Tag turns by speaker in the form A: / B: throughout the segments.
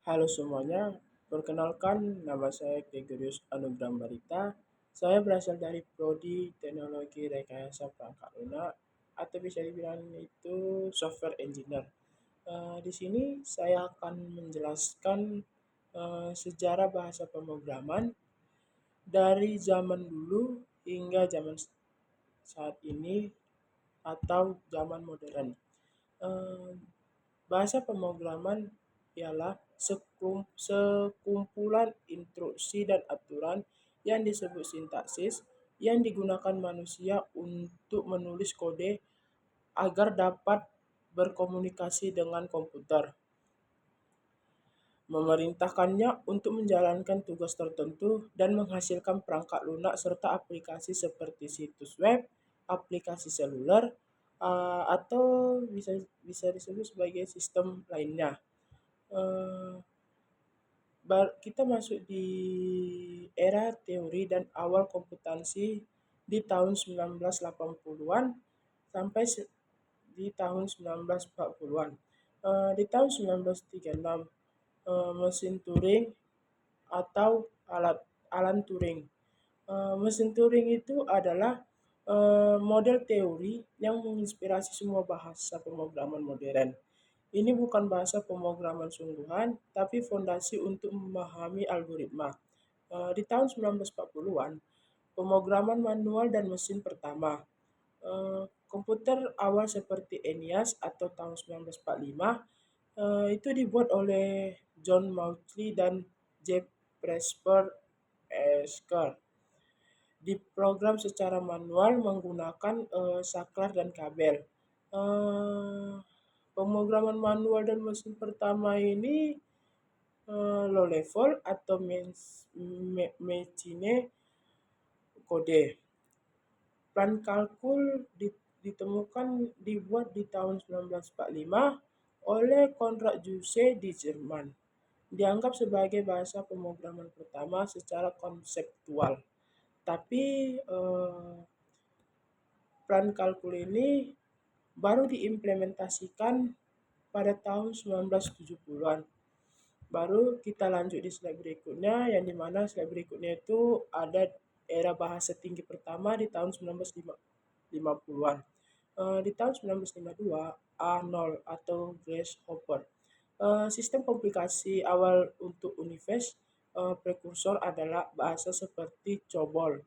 A: Halo semuanya, perkenalkan nama saya Gregorius Anugrah Barita. Saya berasal dari Prodi Teknologi Rekayasa Perangkat Lunak atau bisa dibilang itu software engineer. Di sini saya akan menjelaskan sejarah bahasa pemrograman dari zaman dulu hingga zaman saat ini atau zaman modern. Eh, Bahasa pemrograman ialah sekumpulan instruksi dan aturan yang disebut sintaksis yang digunakan manusia untuk menulis kode agar dapat berkomunikasi dengan komputer, memerintahkannya untuk menjalankan tugas tertentu dan menghasilkan perangkat lunak serta aplikasi seperti situs web, aplikasi seluler, atau bisa bisa disebut sebagai sistem lainnya. Eh, Kita masuk di era teori dan awal komputansi di tahun 1980-an sampai di tahun 1940-an. Di tahun 1936, mesin Turing atau Alan Turing. Mesin Turing itu adalah model teori yang menginspirasi semua bahasa pemrograman modern. Ini bukan bahasa pemrograman sungguhan, tapi fondasi untuk memahami algoritma. Di tahun 1940-an, pemrograman manual dan mesin pertama. Komputer awal seperti ENIAC atau tahun 1945 itu dibuat oleh John Mauchly dan J. Presper Esker. Diprogram secara manual menggunakan saklar dan kabel. Eh, Pemrograman manual dan mesin pertama ini low level atau machine kode. Plan kalkul ditemukan dibuat di tahun 1945 oleh Konrad Zuse di Jerman. Dianggap sebagai bahasa pemrograman pertama secara konseptual. Tapi plan kalkul ini baru diimplementasikan pada tahun 1970-an. Baru kita lanjut di slide berikutnya, yang dimana slide berikutnya itu ada era bahasa tinggi pertama di tahun 1950-an. Di tahun 1952, A0 atau Grace Hopper. Sistem komplikasi awal untuk Univers prekursor adalah bahasa seperti COBOL.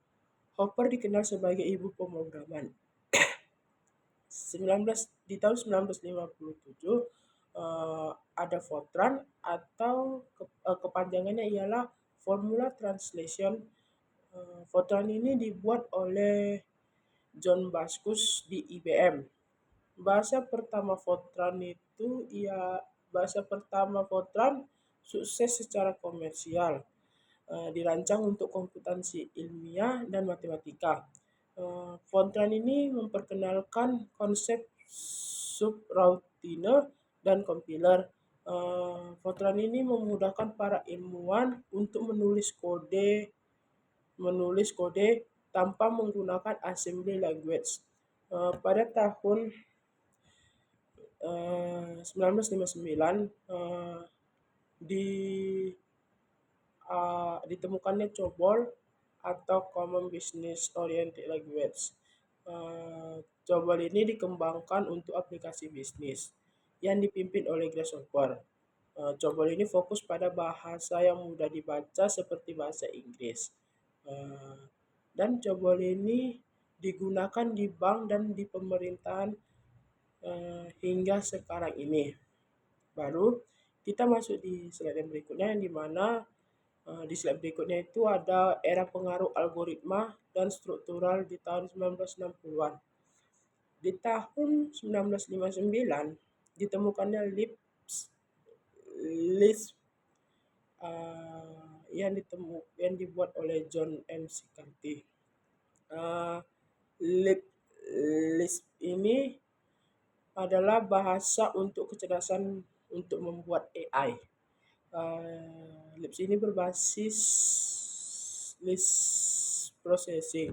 A: Hopper dikenal sebagai ibu pemrograman. 19 di tahun 1957 ada Fortran atau kepanjangannya ialah Formula Translation. Fortran ini dibuat oleh John Backus di IBM. Bahasa pertama Fortran itu bahasa pertama Fortran sukses secara komersial. Dirancang untuk komputansi ilmiah dan matematika. Fortran ini memperkenalkan konsep subroutine dan compiler. Fortran ini memudahkan para ilmuwan untuk menulis kode tanpa menggunakan assembly language. Pada tahun 1959 di ditemukannya COBOL atau Common Business Oriented Language. COBOL ini dikembangkan untuk aplikasi bisnis yang dipimpin oleh Grace Hopper. COBOL ini fokus pada bahasa yang mudah dibaca seperti bahasa Inggris. Dan COBOL ini digunakan di bank dan di pemerintahan hingga sekarang ini. Baru kita masuk di slide yang berikutnya, yang dimana di slide berikutnya itu ada era pengaruh algoritma dan struktural di tahun 1960-an. Di tahun 1959 ditemukannya Lisp yang dibuat oleh John McCarthy. Lisp ini adalah bahasa untuk kecerdasan untuk membuat AI. Lisp ini berbasis Lisp processing.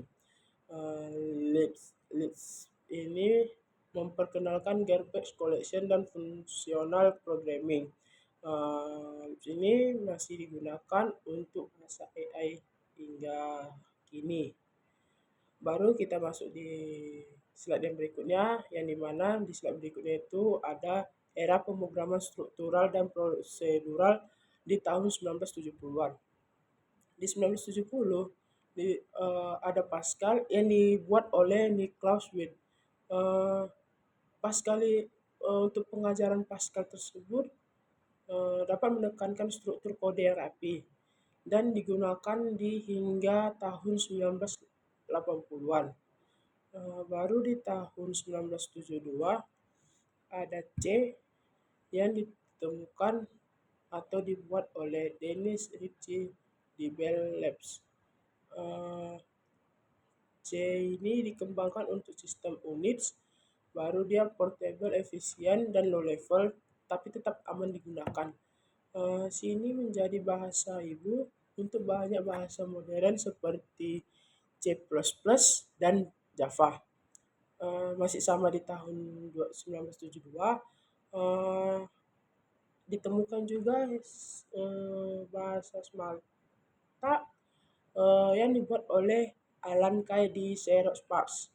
A: Lisp ini memperkenalkan garbage collection dan functional programming. Ini masih digunakan untuk bahasa AI hingga kini. Baru kita masuk di slide yang berikutnya, yang dimana di slide berikutnya itu ada era pemrograman struktural dan prosedural di tahun 1970-an. Di 1970 ada Pascal yang dibuat oleh Niklaus Witt. Eh, Pascal untuk pengajaran Pascal tersebut dapat menekankan struktur kode yang rapi dan digunakan di hingga tahun 1980-an. Baru di tahun 1972 ada C yang ditemukan atau dibuat oleh Dennis Ritchie di Bell Labs. Eh, C ini dikembangkan untuk sistem Unix, baru dia portable, efisien, dan low level, tapi tetap aman digunakan. Sini menjadi bahasa ibu untuk banyak bahasa modern seperti C++ dan Java. Masih sama di tahun 1972, eh, ditemukan juga bahasa Smalta yang dibuat oleh Alan Kay di Xerox Parts.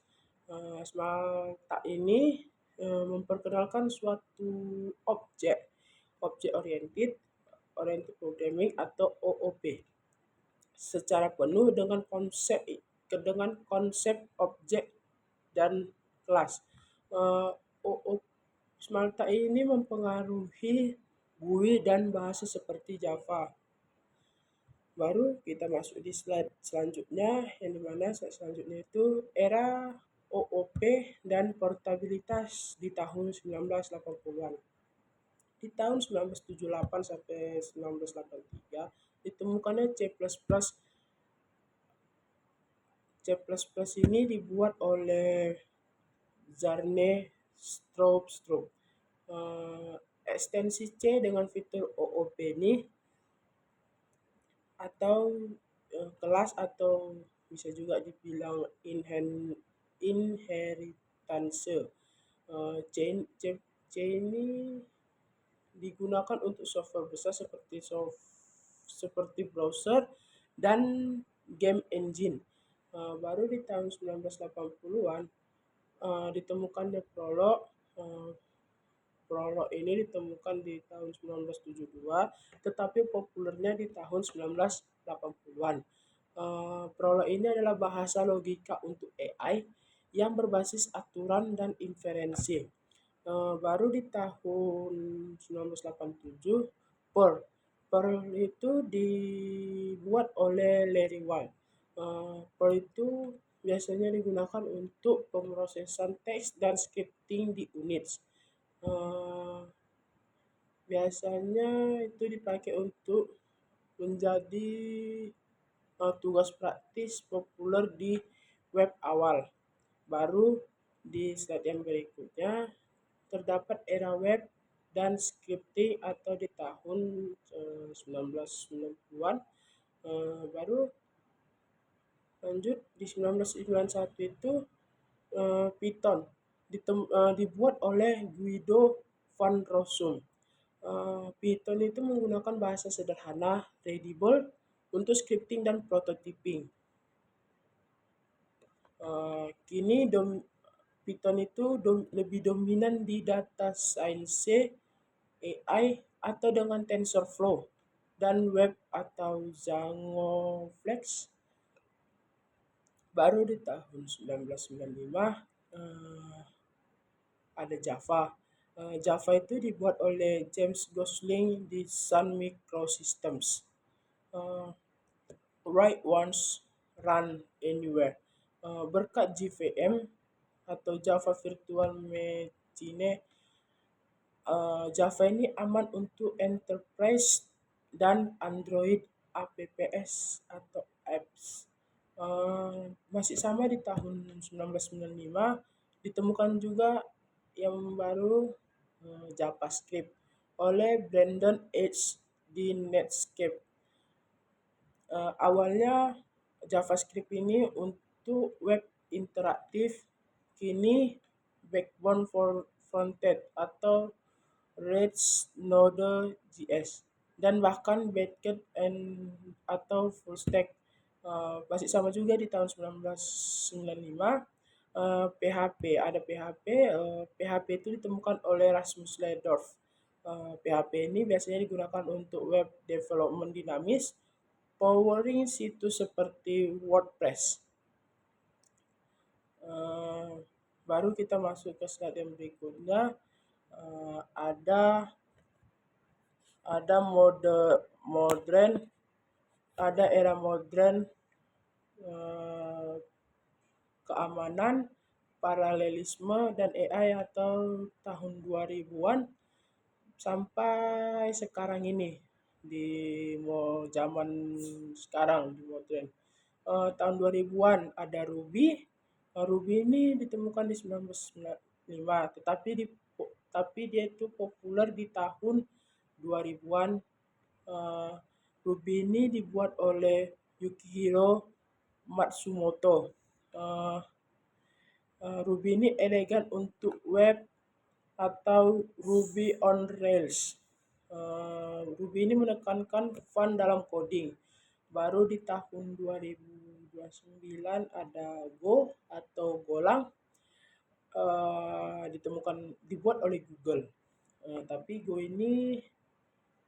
A: Smalta ini memperkenalkan suatu objek oriented programming atau OOP secara penuh dengan konsep objek dan kelas. OOP Smalta ini mempengaruhi GUI dan bahasa seperti Java. Baru kita masuk di slide selanjutnya, yang dimana slide selanjutnya itu era OOP dan portabilitas di tahun 1980-an. Di tahun 1978 sampai 1983 ditemukannya C++ ini dibuat oleh Zarne Stroup. Ekstensi C dengan fitur OOP ini atau kelas atau bisa juga dibilang inheritance. C ini digunakan untuk software besar seperti browser dan game engine. Baru di tahun 1980-an ditemukannya Prolog. Prolog ini ditemukan di tahun 1972, tetapi populernya di tahun 1980-an. Prolog ini adalah bahasa logika untuk AI yang berbasis aturan dan inferensi. Baru di tahun 1987, Perl. Perl itu dibuat oleh Larry Wang. Perl itu biasanya digunakan untuk pemrosesan teks dan scripting di Unix. Biasanya itu dipakai untuk menjadi tugas praktis populer di web awal. Baru di slide yang berikutnya terdapat era web dan scripting atau di tahun 1990-an. Baru lanjut di 1991 itu Python dibuat oleh Guido van Rossum. Python itu menggunakan bahasa sederhana, readable untuk scripting dan prototyping. Kini Python itu lebih dominan di data science, AI, atau dengan TensorFlow dan web atau Django Flex. Baru di tahun 1995 ada Java. Java itu dibuat oleh James Gosling di Sun Microsystems. Write once, run anywhere. Berkat JVM atau Java Virtual Machine, Java ini aman untuk enterprise dan Android apps atau apps. Masih sama di tahun 1995 ditemukan juga yang baru JavaScript oleh Brandon H. di Netscape. Awalnya JavaScript ini untuk web interaktif, kini backbone for frontend atau Rails, Node.js, dan bahkan backend atau full stack. Masih sama juga di tahun 1995. PHP, ada PHP. PHP itu ditemukan oleh Rasmus Ledorf. PHP ini biasanya digunakan untuk web development dinamis, powering situs seperti WordPress. Eh, Baru kita masuk ke slide yang berikutnya. Eh, ada ada mode modern, ada era modern, eh, keamanan, paralelisme, dan AI atau tahun 2000-an sampai sekarang ini di zaman sekarang di modern. Tahun 2000-an ada Ruby. Ruby ini ditemukan di 1995, tapi dia itu populer di tahun 2000-an. Eh, Ruby ini dibuat oleh Yukihiro Matsumoto. Eh, Ruby ini elegan untuk web atau Ruby on Rails. Ruby ini menekankan fun dalam coding. Baru di tahun 2029 ada Go atau Golang, dibuat oleh Google. Tapi Go ini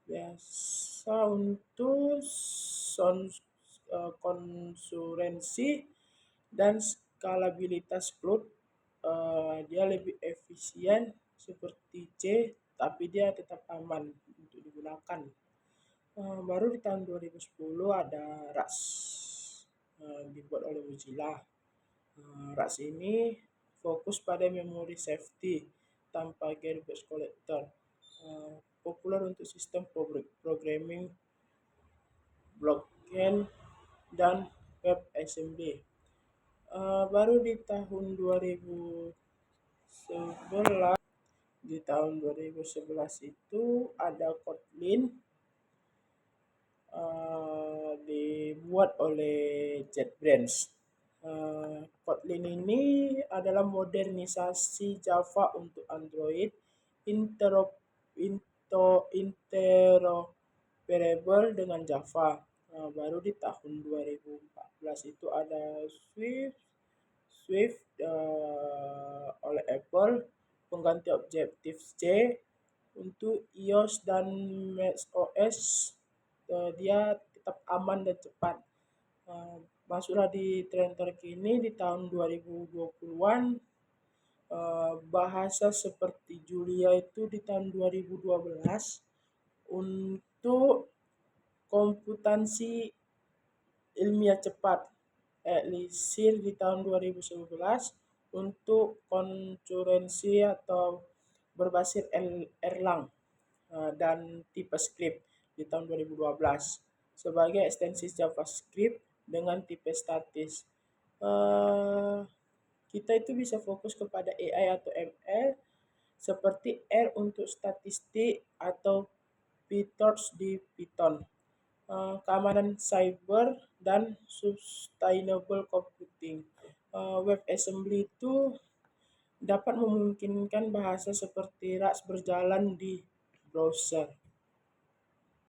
A: biasa untuk konsurensi dan skalabilitas cloud. Dia lebih efisien seperti C, tapi dia tetap aman untuk digunakan. Baru di tahun 2010 ada RAS, dibuat oleh Mozilla. RAS ini fokus pada memory safety tanpa garbage collector. Populer untuk sistem programming, blockchain, dan web assembly. Baru di tahun 2011 di tahun 2011 itu ada Kotlin, dibuat oleh JetBrains. Kotlin ini adalah modernisasi Java untuk Android, interoperable dengan Java. Baru di tahun 2014 itu ada Swift, oleh Apple, pengganti Objective-C untuk iOS dan macOS. Dia tetap aman dan cepat. Masuklah di tren terkini di tahun 2020-an. Bahasa seperti Julia itu di tahun 2012 untuk komputansi ilmiah cepat. Elixir di tahun 2011 untuk konkurensi atau berbasis Erlang, dan TypeScript di tahun 2012 sebagai ekstensi JavaScript dengan tipe statis. Kita itu bisa fokus kepada AI atau ML seperti R untuk statistik atau PyTorch di Python. Keamanan cyber dan sustainable computing. Web assembly itu dapat memungkinkan bahasa seperti RAS berjalan di browser.